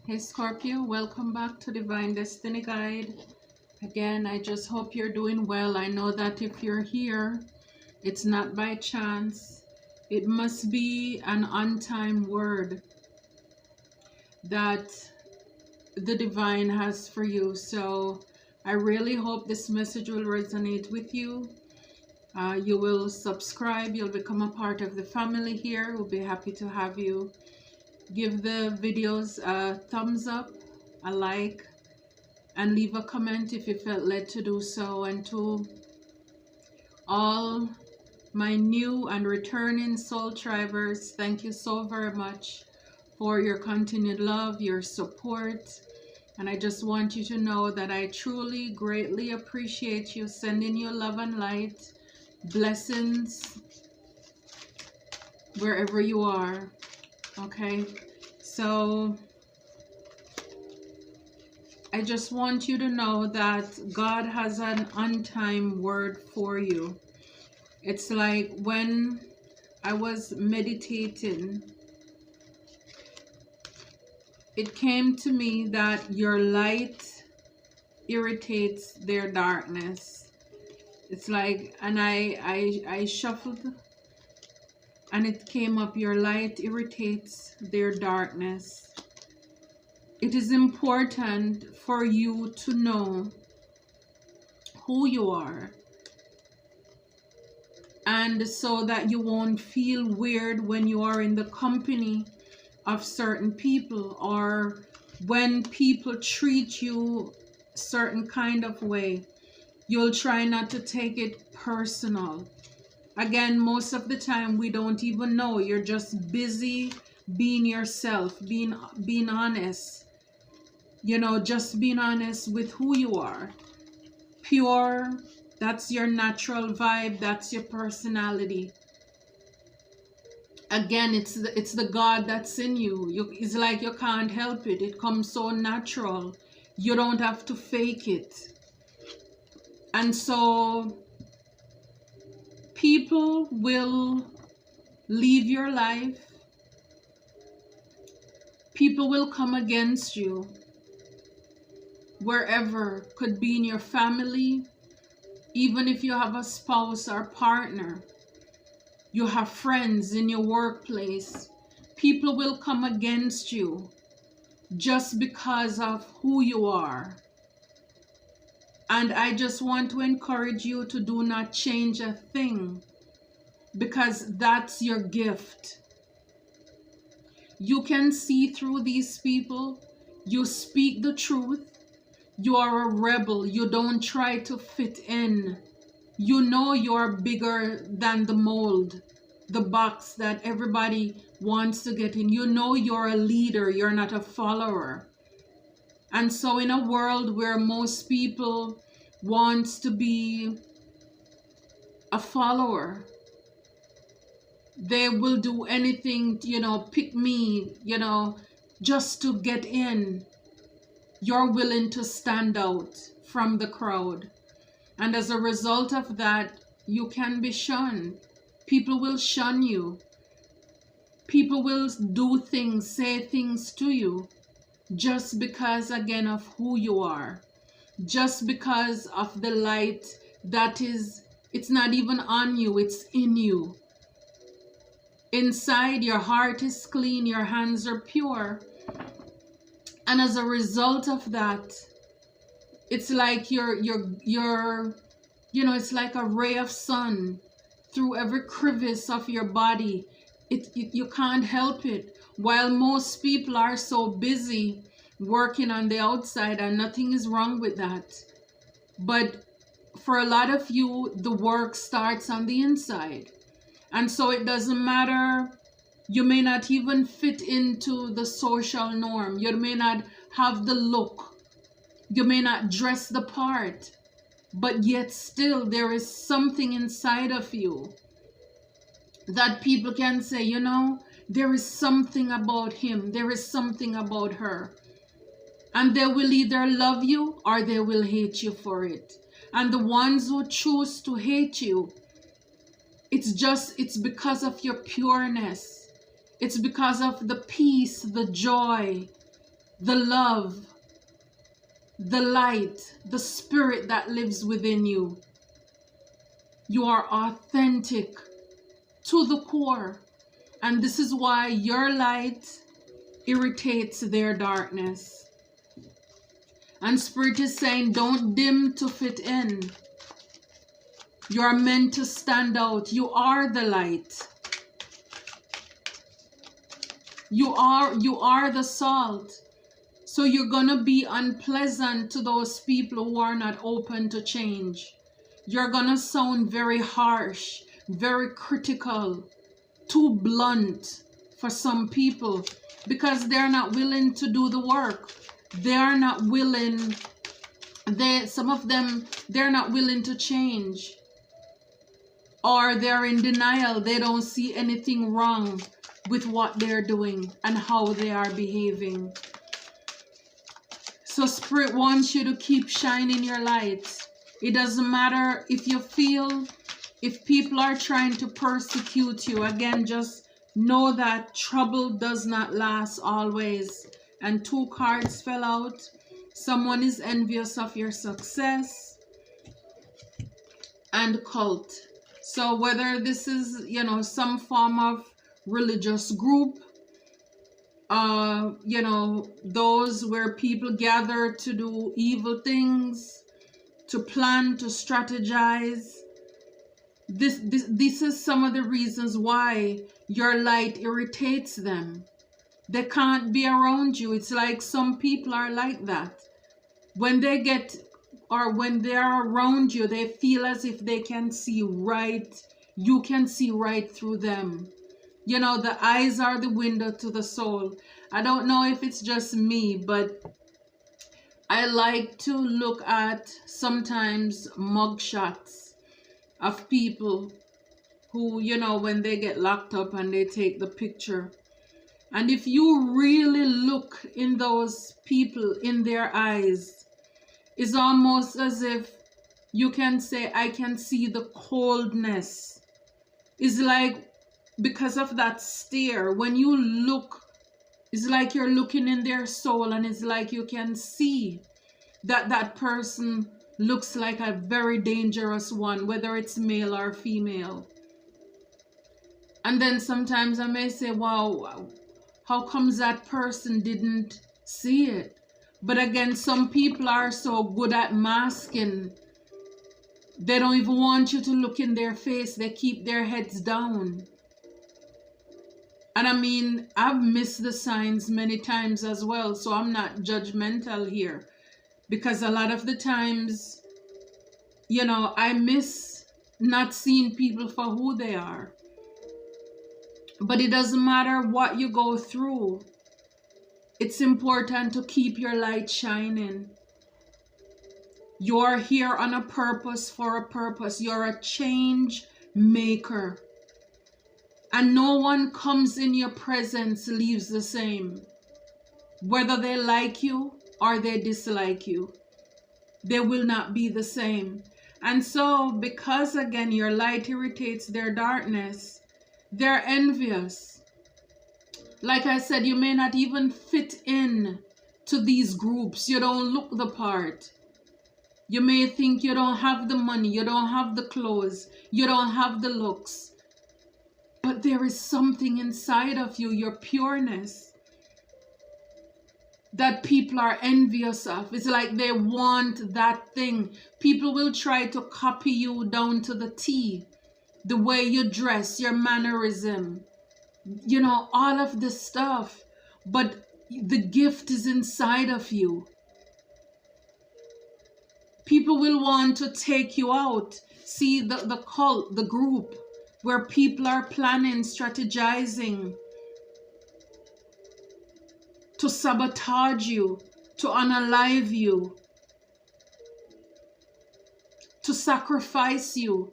Hey Scorpio, welcome back to Divine Destiny Guide. Again, I just hope you're doing well. I know that if you're here, it's not by chance. It must be an on-time word that the divine has for you. So I really hope this message will resonate with you. You will subscribe, you'll become a part of the family here. We'll be happy to have you. Give the videos a thumbs up, a like, and leave a comment if you felt led to do so. And to all my new and returning soul tribers, thank you so very much for your continued love, your support. And I just want you to know that I truly, greatly appreciate you, sending you love and light, blessings wherever you are. Okay, so I just want you to know that God has an on-time word for you. It's like when I was meditating, it came to me that your light irritates their darkness. It's like, and I shuffled and it came up, your light irritates their darkness. It is important for you to know who you are, and so that you won't feel weird when you are in the company of certain people, or when people treat you certain kind of way. You'll try not to take it personal. Again, most of the time we don't even know. You're just busy being yourself, being honest. You know, just being honest with who you are. Pure, that's your natural vibe, that's your personality. Again, it's the God that's in you. It's like you can't help it. It comes so natural. You don't have to fake it. And so people will leave your life. People will come against you. Wherever, could be in your family, even if you have a spouse or partner, you have friends in your workplace, people will come against you just because of who you are. And I just want to encourage you to do not change a thing, because that's your gift. You can see through these people. You speak the truth. You are a rebel. You don't try to fit in. You know you're bigger than the mold, the box that everybody wants to get in. You know you're a leader. You're not a follower. And so in a world where most people want to be a follower, they will do anything, pick me, just to get in. You're willing to stand out from the crowd. And as a result of that, you can be shunned. People will shun you. People will do things, say things to you, just because, again, of who you are. Just because of the light that is, it's not even on you, it's in you. Inside, your heart is clean, your hands are pure. And as a result of that, it's like it's like a ray of sun through every crevice of your body. You can't help it. While most people are so busy working on the outside, and nothing is wrong with that. But for a lot of you, the work starts on the inside. And so it doesn't matter. You may not even fit into the social norm. You may not have the look. You may not dress the part. But yet still there is something inside of you that people can say, there is something about him. There is something about her. And they will either love you or they will hate you for it. And the ones who choose to hate you, it's because of your pureness. It's because of the peace, the joy, the love, the light, the spirit that lives within you. You are authentic to the core. And this is why your light irritates their darkness. And Spirit is saying, don't dim to fit in. You are meant to stand out. You are the light. You are the salt. So you're going to be unpleasant to those people who are not open to change. You're going to sound very harsh, very critical, too blunt for some people because they're not willing to do the work. They are not willing, some of them, they're not willing to change. Or they're in denial. They don't see anything wrong with what they're doing and how they are behaving. So Spirit wants you to keep shining your light. It doesn't matter if you feel, if people are trying to persecute you. Again, just know that trouble does not last always. And 2 cards fell out. Someone is envious of your success. And cult. So whether this is, some form of religious group, those where people gather to do evil things, to plan, to strategize. This is some of the reasons why your light irritates them. They can't be around you. It's like some people are like that. When they when they're around you, they feel as if they can see right. You can see right through them. The eyes are the window to the soul. I don't know if it's just me, but I like to look at sometimes mugshots of people who, when they get locked up and they take the picture. And if you really look in those people, in their eyes, it's almost as if you can say, I can see the coldness. It's like, because of that stare, when you look, it's like you're looking in their soul, and it's like you can see that that person looks like a very dangerous one, whether it's male or female. And then sometimes I may say, wow, how comes that person didn't see it? But again, some people are so good at masking. They don't even want you to look in their face. They keep their heads down. And I mean, I've missed the signs many times as well, so I'm not judgmental here. Because a lot of the times, I miss not seeing people for who they are. But it doesn't matter what you go through. It's important to keep your light shining. You're here on a purpose, for a purpose. You're a change maker. And no one comes in your presence leaves the same. Whether they like you or they dislike you, they will not be the same. And so, because again, your light irritates their darkness, they're envious. Like I said, you may not even fit in to these groups. You don't look the part. You may think you don't have the money, you don't have the clothes, you don't have the looks. But there is something inside of you, your pureness, that people are envious of. It's like they want that thing. People will try to copy you down to the T. The way you dress, your mannerism, all of this stuff. But the gift is inside of you. People will want to take you out. See the cult, the group, where people are planning, strategizing to sabotage you, to unalive you, to sacrifice you.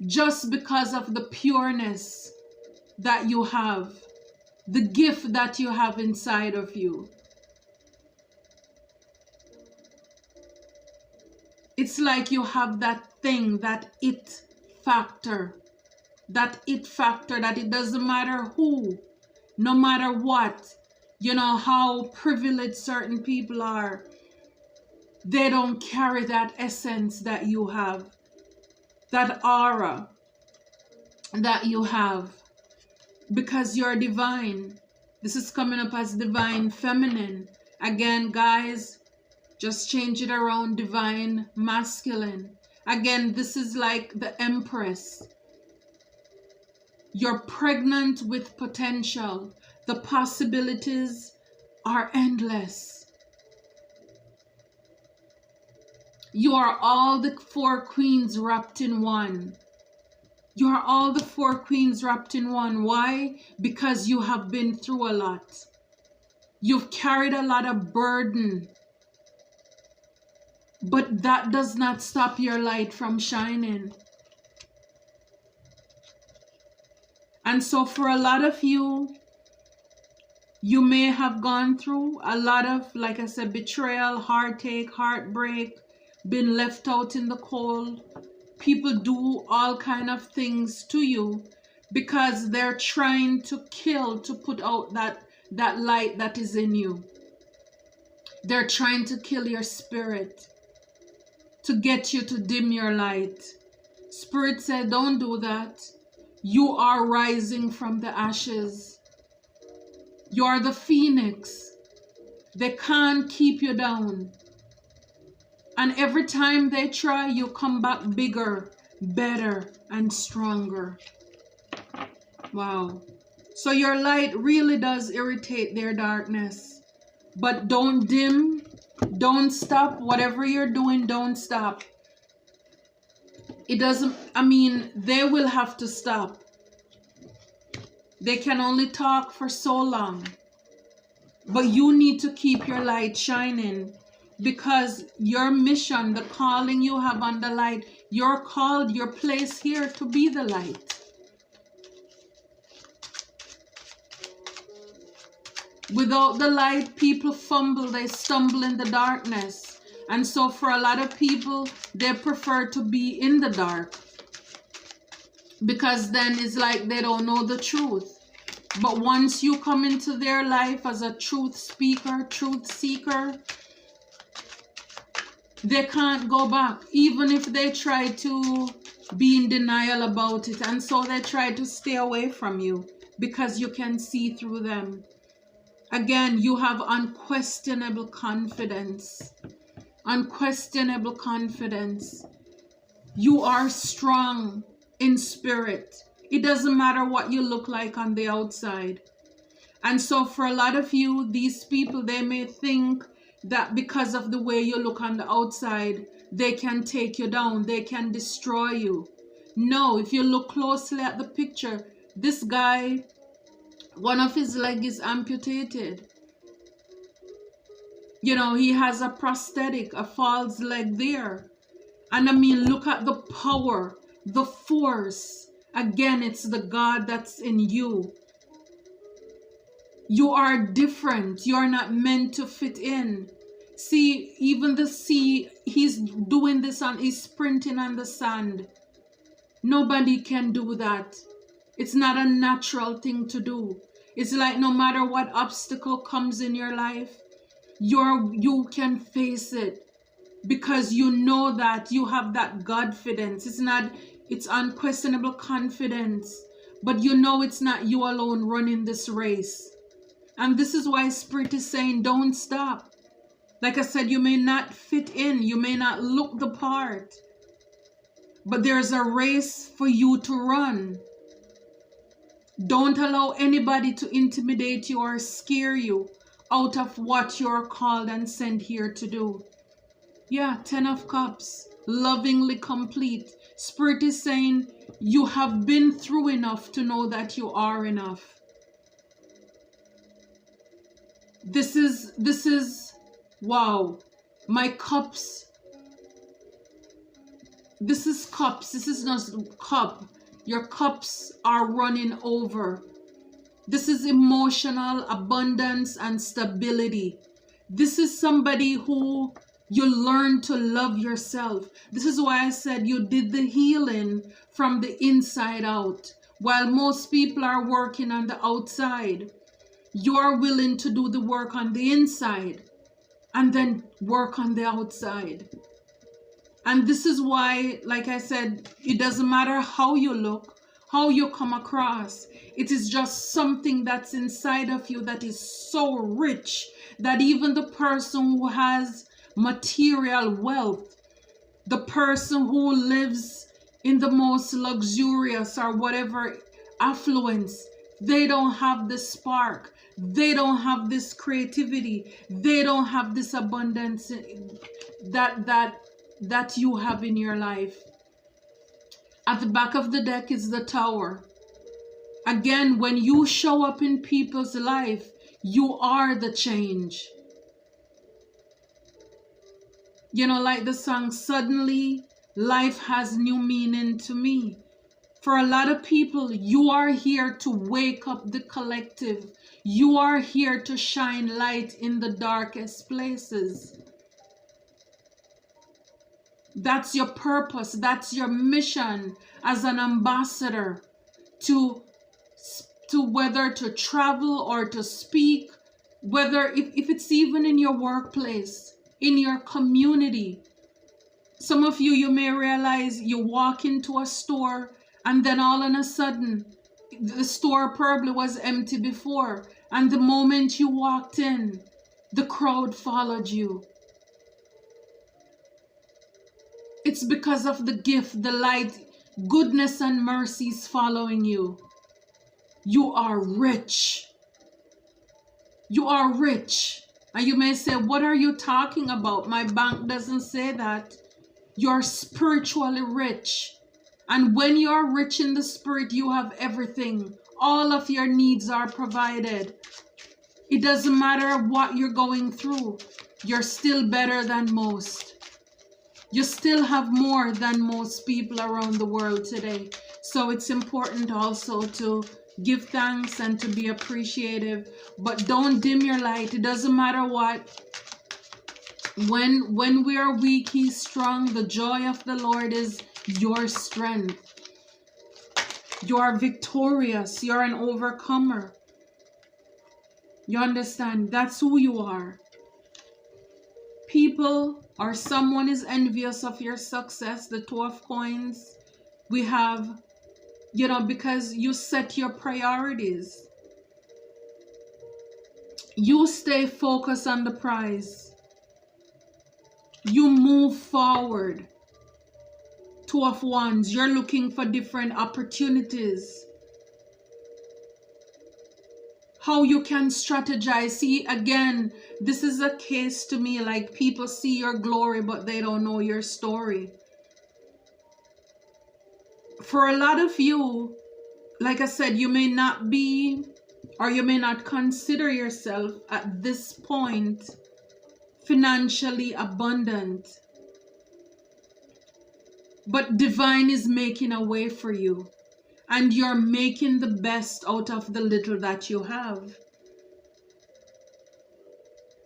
Just because of the pureness that you have, the gift that you have inside of you. It's like you have that thing, that it factor, that it doesn't matter who No matter what, you know, how privileged certain people are, they don't carry that essence that you have, that aura that you have, because you're divine. This is coming up as divine feminine. Again, guys, just change it around, divine masculine. Again, this is like the Empress. You're pregnant with potential. The possibilities are endless. You are all the 4 queens wrapped in one. You are all the 4 queens wrapped in one. Why? Because you have been through a lot. You've carried a lot of burden. But that does not stop your light from shining. And so for a lot of you, you may have gone through a lot of, like I said, betrayal, heartache, heartbreak, been left out in the cold. People do all kind of things to you because they're trying to kill, to put out that light that is in you. They're trying to kill your spirit, to get you to dim your light. Spirit said, don't do that. You are rising from the ashes. You are the phoenix. They can't keep you down. And every time they try, you come back bigger, better, and stronger. Wow. So your light really does irritate their darkness. But don't dim, don't stop. Whatever you're doing, don't stop. It doesn't, I mean, they will have to stop. They can only talk for so long. But you need to keep your light shining, because your mission, the calling you have on the light, you're called, you're placed here to be the light. Without the light, people fumble, they stumble in the darkness. And so for a lot of people, they prefer to be in the dark, because then it's like they don't know the truth. But once you come into their life as a truth speaker, truth seeker, they can't go back, even if they try to be in denial about it. And so they try to stay away from you because you can see through them. Again, you have unquestionable confidence. Unquestionable confidence. You are strong in spirit. It doesn't matter what you look like on the outside. And so for a lot of you, these people, they may think that because of the way you look on the outside, they can take you down, they can destroy you. No, if you look closely at the picture, this guy, one of his legs is amputated. You know, he has a prosthetic, a false leg there. And I mean, look at the power, the force. Again, it's the God that's in you. You are different. You are not meant to fit in. See, even the sea, he's doing this he's sprinting on the sand. Nobody can do that. It's not a natural thing to do. It's like no matter what obstacle comes in your life, you can face it, because you know that you have that Godfidence. It's unquestionable confidence, but you know it's not you alone running this race. And this is why Spirit is saying, don't stop. Like I said, you may not fit in, you may not look the part, but there's a race for you to run. Don't allow anybody to intimidate you or scare you out of what you're called and sent here to do. Yeah, 10 of Cups, lovingly complete. Spirit is saying you have been through enough to know that you are enough. This is, wow, my cups. This is cups. This is not cup. Your cups are running over. This is emotional abundance and stability. This is somebody who you learn to love yourself. This is why I said you did the healing from the inside out, while most people are working on the outside. You're willing to do the work on the inside and then work on the outside. And this is why, like I said, it doesn't matter how you look, how you come across. It is just something that's inside of you that is so rich that even the person who has material wealth, the person who lives in the most luxurious or whatever affluence, they don't have this spark. They don't have this creativity. They don't have this abundance that you have in your life. At the back of the deck is the Tower. Again, when you show up in people's life, you are the change. You know, like the song, suddenly life has new meaning to me. For a lot of people, you are here to wake up the collective. You are here to shine light in the darkest places. That's your purpose. That's your mission as an ambassador to whether to travel or to speak, whether if it's even in your workplace, in your community. Some of you may realize you walk into a store and then all of a sudden the store probably was empty before, and the moment you walked in, the crowd followed you. It's because of the gift, the light, goodness and mercy is following you. You are rich. You are rich. And you may say, what are you talking about? My bank doesn't say that. You're spiritually rich. And when you're rich in the spirit, you have everything. All of your needs are provided. It doesn't matter what you're going through. You're still better than most. You still have more than most people around the world today. So it's important also to give thanks and to be appreciative, but don't dim your light. It doesn't matter what. When we are weak, he's strong. The joy of the Lord is your strength. You are victorious. You're an overcomer. You understand? That's who you are. People or someone is envious of your success. The Two of Coins. We have, you know, because you set your priorities. You stay focused on the prize. You move forward. Two of Wands. You're looking for different opportunities. How you can strategize. See, again, this is a case to me like people see your glory, but they don't know your story. For a lot of you, like I said, you may not be, or you may not consider yourself at this point financially abundant. But divine is making a way for you. And you're making the best out of the little that you have.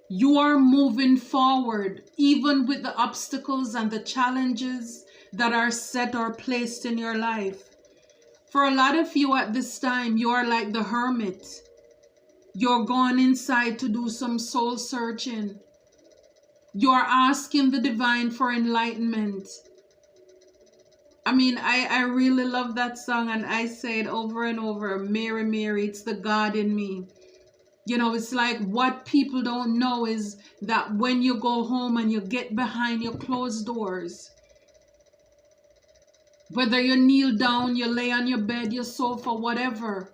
You are moving forward, even with the obstacles and the challenges that are set or placed in your life. For a lot of you at this time, you are like the hermit. You're going inside to do some soul searching. You are asking the divine for enlightenment. I mean, I really love that song, and I say it over and over. Mary, Mary, it's the God in me. You know, it's like what people don't know is that when you go home and you get behind your closed doors, whether you kneel down, you lay on your bed, your sofa, whatever,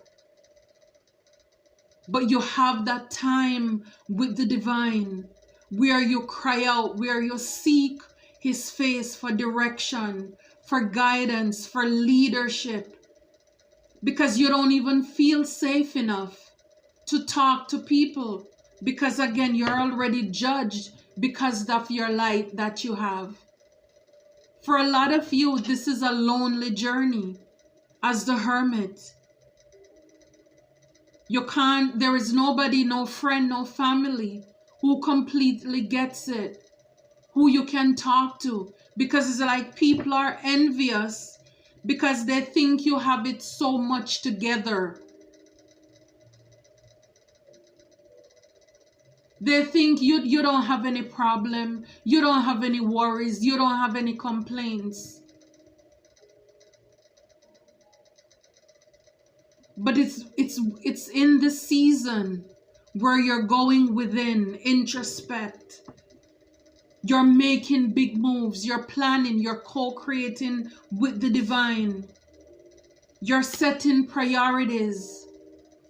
but you have that time with the divine where you cry out, where you seek his face for direction, for guidance, for leadership, because you don't even feel safe enough to talk to people, because again, you're already judged because of your light that you have. For a lot of you, this is a lonely journey as the hermit. There is nobody, no friend, no family who completely gets it, who you can talk to, because it's like people are envious because they think you have it so much together. They think you don't have any problem, you don't have any worries, you don't have any complaints. But it's in the season where you're going within, introspect. You're making big moves, you're planning, you're co-creating with the divine. You're setting priorities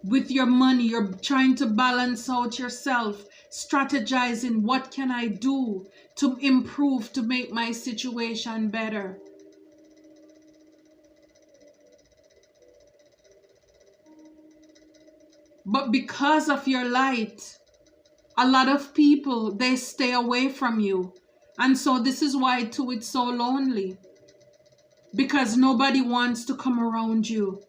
with your money. You're trying to balance out yourself, strategizing, what can I do to improve, to make my situation better? But because of your light, a lot of people, they stay away from you. And so this is why too it's so lonely. Because nobody wants to come around you.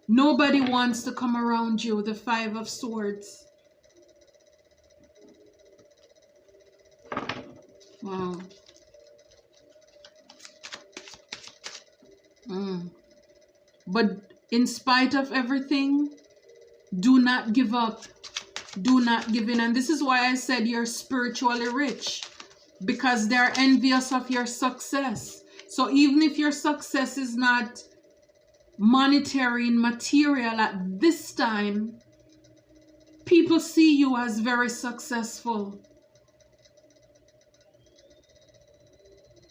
Nobody wants to come around you. The Five of Swords. Wow. But in spite of everything, do not give up. Do not give in. And this is why I said you're spiritually rich. Because they're envious of your success. So even if your success is not monetary and material at this time, people see you as very successful.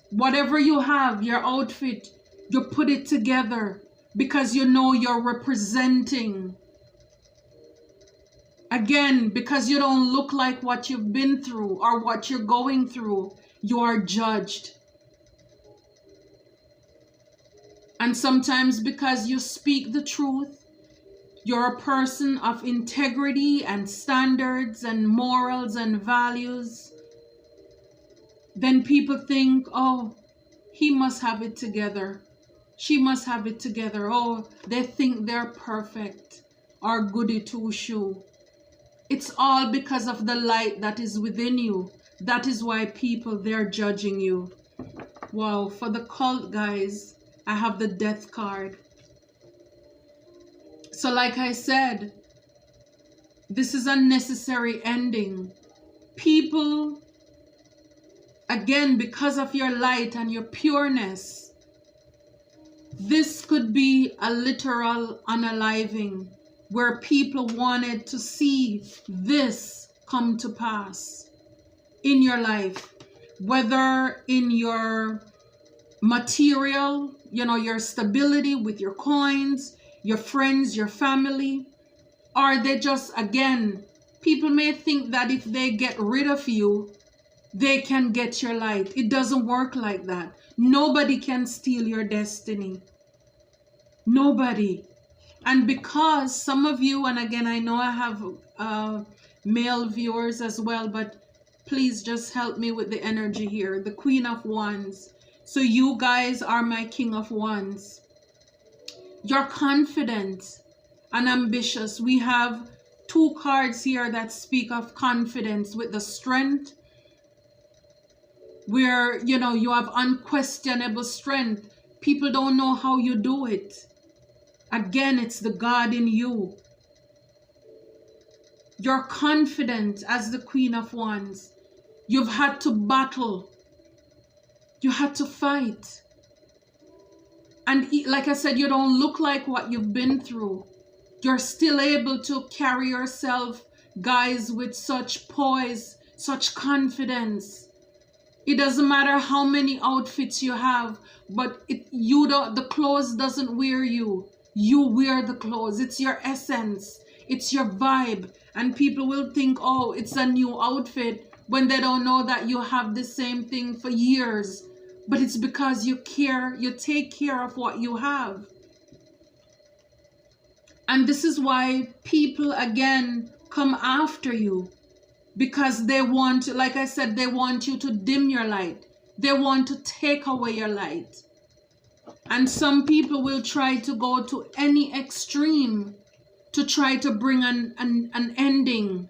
Whatever you have, your outfit, you put it together because you know you're representing. Again, because you don't look like what you've been through or what you're going through, you are judged. And sometimes because you speak the truth, you're a person of integrity and standards and morals and values, then people think, oh, he must have it together. She must have it together. Oh, they think they're perfect or goody two-shoe. It's all because of the light that is within you. That is why people, they're judging you. Wow, for the cult, guys, I have the Death card. So like I said, this is a necessary ending. People, again, because of your light and your pureness, this could be a literal unaliving where people wanted to see this come to pass in your life, whether in your material, your stability with your coins, your friends, your family, or they just, again, people may think that if they get rid of you, they can get your light. It doesn't work like that. Nobody can steal your destiny. Nobody. And because some of you, and again, I know I have male viewers as well, but please just help me with the energy here. The Queen of Wands. So you guys are my King of Wands. You're confident and ambitious. We have two cards here that speak of confidence with the Strength, where, you have unquestionable strength. People don't know how you do it. Again, it's the God in you. You're confident as the Queen of Wands. You've had to battle. You had to fight. And like I said, you don't look like what you've been through. You're still able to carry yourself, guys, with such poise, such confidence. It doesn't matter how many outfits you have, but the clothes doesn't wear you. You wear the clothes. It's your essence. It's your vibe. And people will think, oh, it's a new outfit, when they don't know that you have the same thing for years. But it's because you care, you take care of what you have. And this is why people, again, come after you. Because they want, like I said, they want you to dim your light. They want to take away your light. And some people will try to go to any extreme to try to bring an ending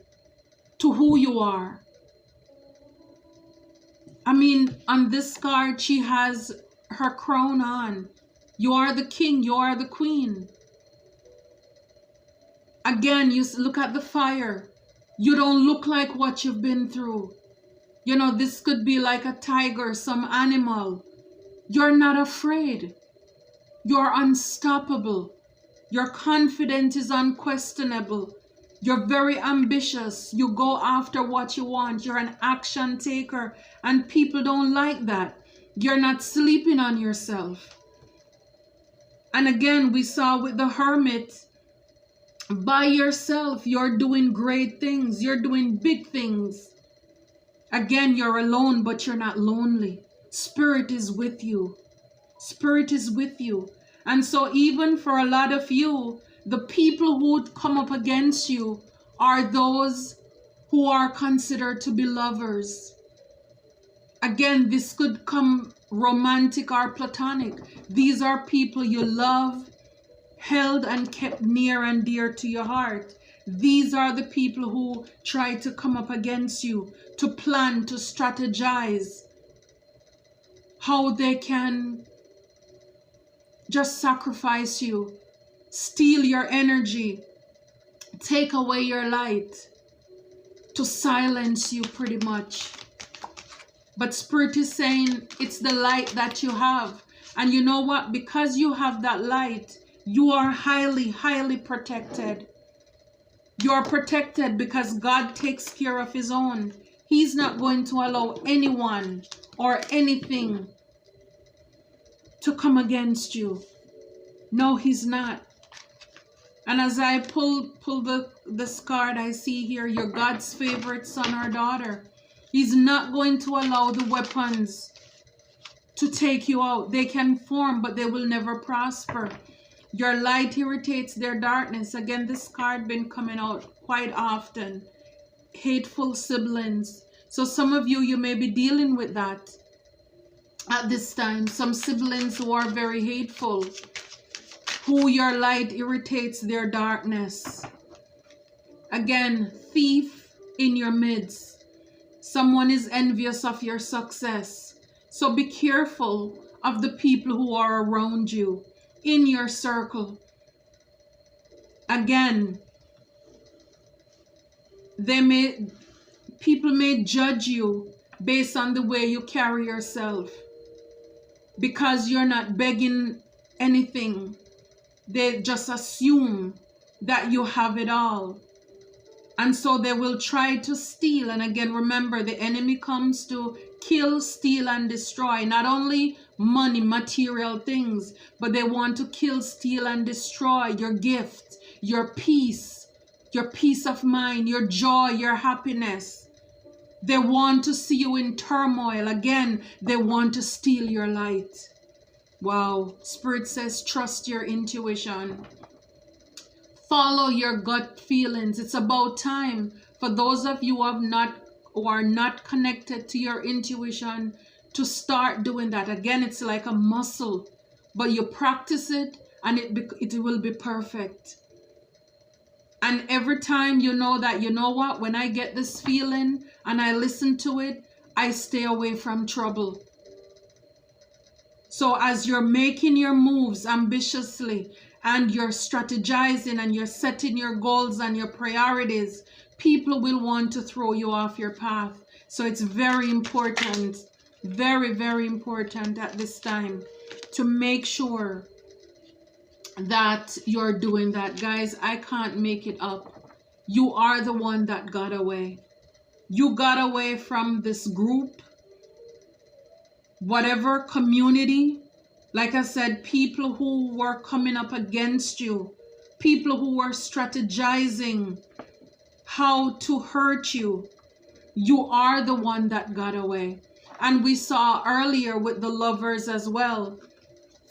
to who you are. I mean, on this card, she has her crown on. You are the king, you are the queen. Again, you look at the fire. You don't look like what you've been through. You know, this could be like a tiger, some animal. You're not afraid. You're unstoppable. Your confidence is unquestionable. You're very ambitious. You go after what you want. You're an action taker, and people don't like that. You're not sleeping on yourself. And again, we saw with the hermit, by yourself, you're doing great things. You're doing big things. Again, you're alone, but you're not lonely. Spirit is with you. Spirit is with you. And so even for a lot of you, the people who would come up against you are those who are considered to be lovers. Again, this could come romantic or platonic. These are people you love, held and kept near and dear to your heart. These are the people who try to come up against you, to plan, to strategize how they can just sacrifice you, steal your energy, take away your light, to silence you pretty much. But Spirit is saying it's the light that you have. And you know what? Because you have that light, you are highly, highly protected. You are protected because God takes care of his own. He's not going to allow anyone or anything to come against you. No, he's not. And as I pull this card, I see here, you're God's favorite son or daughter. He's not going to allow the weapons to take you out. They can form, but they will never prosper. Your light irritates their darkness. Again, this card been coming out quite often. Hateful siblings. So some of you, you may be dealing with that at this time. Some siblings who are very hateful, who your light irritates their darkness. Again, thief in your midst. Someone is envious of your success. So be careful of the people who are around you, in your circle. Again, people may judge you based on the way you carry yourself, because you're not begging anything. They just assume that you have it all. And so they will try to steal. And again, remember, the enemy comes to kill, steal, and destroy. Not only money, material things, but they want to kill, steal, and destroy your gift, your peace of mind, your joy, your happiness. They want to see you in turmoil. Again, they want to steal your light. Wow. Spirit says, trust your intuition. Follow your gut feelings. It's about time for those of you who are not connected to your intuition to start doing that. Again, it's like a muscle, but you practice it and it will be perfect. And every time you know that, you know what, when I get this feeling and I listen to it, I stay away from trouble. So as you're making your moves ambitiously, and you're strategizing and you're setting your goals and your priorities, people will want to throw you off your path. So it's very important, very, very important at this time to make sure that you're doing that. Guys, I can't make it up. You are the one that got away. You got away from this group, whatever community. Like I said, people who were coming up against you, people who were strategizing how to hurt you, you are the one that got away. And we saw earlier with the lovers as well.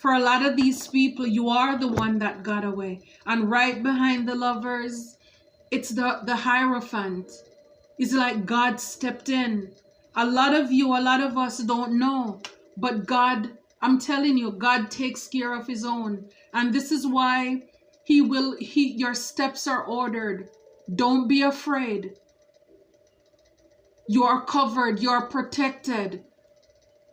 For a lot of these people, you are the one that got away. And right behind the lovers, it's the Hierophant. It's like God stepped in. A lot of you, a lot of us don't know, but God, I'm telling you, God takes care of his own. And this is why your steps are ordered. Don't be afraid. You are covered. You are protected.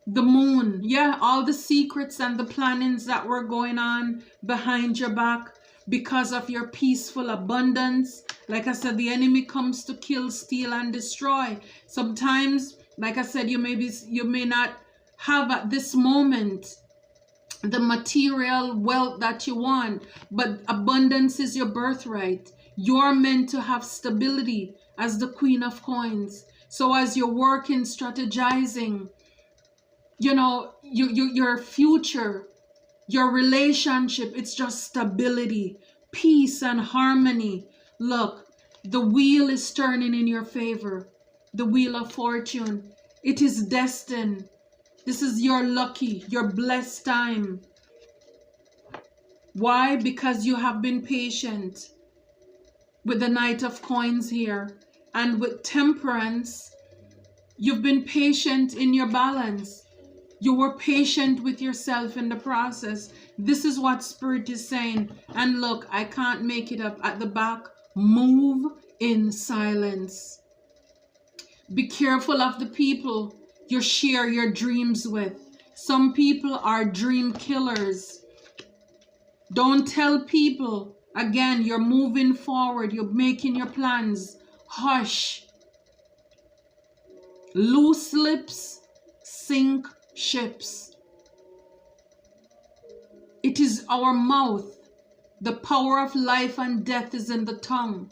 The moon, yeah, all the secrets and the plannings that were going on behind your back, because of your peaceful abundance. Like I said, the enemy comes to kill, steal, and destroy. Sometimes, like I said, you may not have at this moment the material wealth that you want, but abundance is your birthright. You're meant to have stability as the Queen of Coins. So as you're working, strategizing, you know, your future, your relationship, it's just stability, peace, and harmony. Look, the wheel is turning in your favor. The wheel of fortune. It is destined. This is your lucky, your blessed time. Why? Because you have been patient with the Knight of Coins here. And with Temperance, you've been patient in your balance. You were patient with yourself in the process. This is what Spirit is saying. And look, I can't make it up at the back. Move in silence. Be careful of the people you share your dreams with. Some people are dream killers. Don't tell people. Again, you're moving forward. You're making your plans. Hush. Loose lips sink ships. It is our mouth. The power of life and death is in the tongue.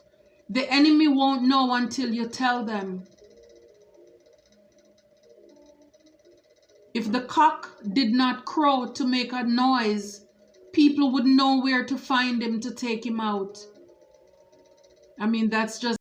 The enemy won't know until you tell them. If the cock did not crow to make a noise, people would know where to find him to take him out. I mean, that's just